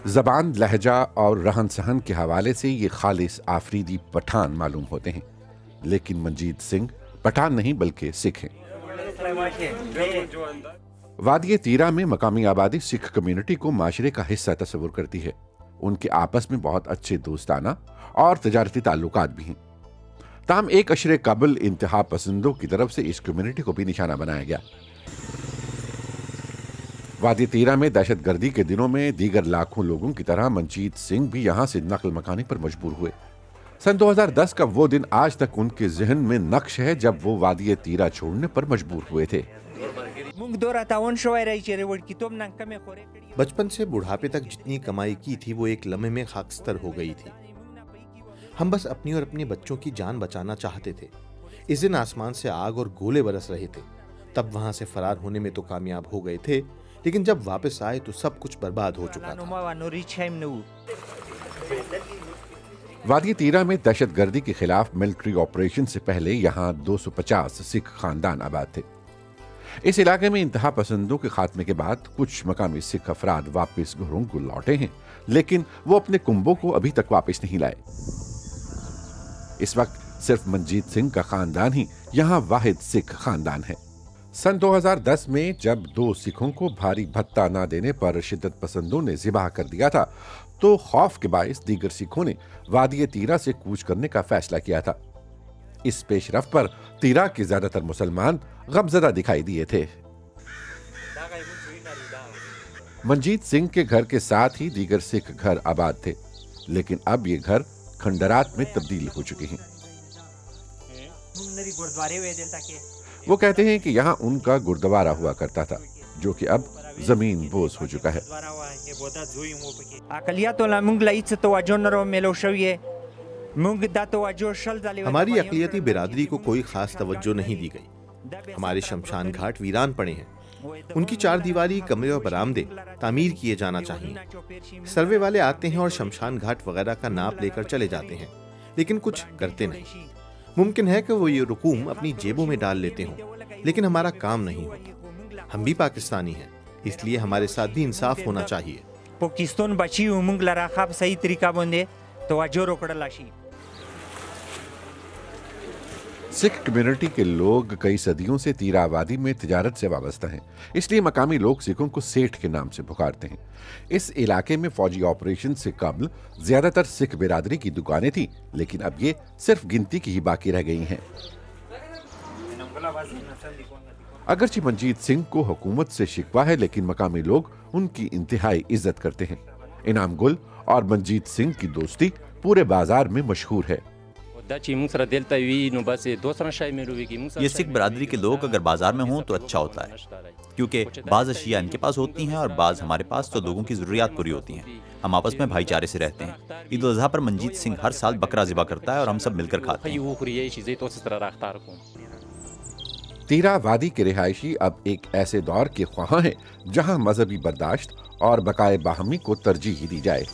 जबान, लहजा और रहन सहन के हवाले से ये खालिस आफरीदी पठान मालूम होते हैं, लेकिन मंजीत सिंह पठान नहीं बल्कि सिख हैं। वादिये तीरा में मकामी आबादी सिख कम्युनिटी को माशरे का हिस्सा तस्वुर करती है। उनके आपस में बहुत अच्छे दोस्ताना और तजारती ताल्लुकात भी हैं। ताहम एक अशरे कबल इंतहा पसंदों की तरफ से इस कम्युनिटी को भी निशाना बनाया गया। वादी तीरा में दहशत गर्दी के दिनों में दीगर लाखों लोगों की तरह मंजीत सिंह भी यहां से नकल मकानी पर मजबूर हुए। सन 2010 का वो दिन आज तक उनके जहन में नक्श है जब वो वादी तीरा छोड़ने पर मजबूर हुए थे। बचपन से बुढ़ापे तक जितनी कमाई की थी वो एक लम्हे में खाकस्तर हो गई थी। हम बस अपनी और अपने बच्चों की जान बचाना चाहते थे। इस दिन आसमान से आग और गोले बरस रहे थे। तब वहां से फरार होने में तो कामयाब हो गए थे, लेकिन जब वापस आए तो सब कुछ बर्बाद हो चुका था। वादी तीरा में दहशत गर्दी के खिलाफ मिलिट्री ऑपरेशन से पहले यहाँ 250 सिख खानदान आबाद थे। इस इलाके में इंतहा पसंदों के खात्मे के बाद कुछ मकामी सिख अफराद वापस घरों को लौटे हैं, लेकिन वो अपने कुंबों को अभी तक वापस नहीं लाए। इस वक्त सिर्फ मंजीत सिंह का खानदान ही यहाँ वाहिद सिख खानदान है। सन 2010 में जब 2 सिखों को भारी भत्ता न देने पर शिद्दत पसंदों ने जिबाह कर दिया था, तो खौफ के बायस दीगर सिखों ने वादी तीरा से कूच करने का फैसला किया था। इस पेशरफ पर तीरा के ज्यादातर मुसलमान गमजदा दिखाई दिए थे। मंजीत सिंह के घर के साथ ही दीगर सिख घर आबाद थे, लेकिन अब ये घर खंडरात में तब्दील हो चुके हैं। वो कहते हैं कि यहाँ उनका गुरुद्वारा हुआ करता था, जो कि अब जमीन बोझ हो चुका है। हमारी अक़लियती बिरादरी को कोई खास तवज्जो नहीं दी गई। हमारे शमशान घाट वीरान पड़े हैं। उनकी 4 दीवारी कमरे और बरामदे तामीर किए जाना चाहिए। सर्वे वाले आते हैं और शमशान घाट वगैरह का नाप लेकर चले जाते हैं, लेकिन कुछ करते नहीं। मुमकिन है कि वो ये रकूम अपनी जेबों में डाल लेते हों, लेकिन हमारा काम नहीं होता। हम भी पाकिस्तानी हैं, इसलिए हमारे साथ भी इंसाफ होना चाहिए। पाकिस्तान बची उमंग लरा खाब सही तरीका बंदे तो अजो रोकड़लाशी। सिख कम्युनिटी के लोग कई सदियों से तीरा आबादी में तिजारत से वाबस्ता हैं, इसलिए मकामी लोग सिखों को सेठ के नाम से पुकारते हैं। इस इलाके में फौजी ऑपरेशन से कबल ज्यादातर सिख बिरादरी की दुकानें थी, लेकिन अब ये सिर्फ गिनती की ही बाकी रह गई हैं। अगरचे मंजीत सिंह को हुकूमत से शिकवा है, लेकिन मकामी लोग उनकी इंतहाई इज्जत करते हैं। इनाम गुल और मंजीत सिंह की दोस्ती पूरे बाजार में मशहूर है। ये सिख बरादरी के लोग अगर बाजार में हों तो अच्छा होता है, क्योंकि बाज़ अशिया इनके पास होती हैं और बाज़ हमारे पास, तो लोगों की ज़रूरियात पूरी होती हैं। हम आपस में भाईचारे से रहते हैं। ईद उल अज़हा पर मंजीत सिंह हर साल बकरा ज़िबा करता है और हम सब मिलकर खाते हैं। तीरा वादी के रिहायशी अब एक ऐसे दौर के ख्वाहां हैं जहां मजहबी बर्दाश्त और बकाए बाहमी को तरजीह दी जाए।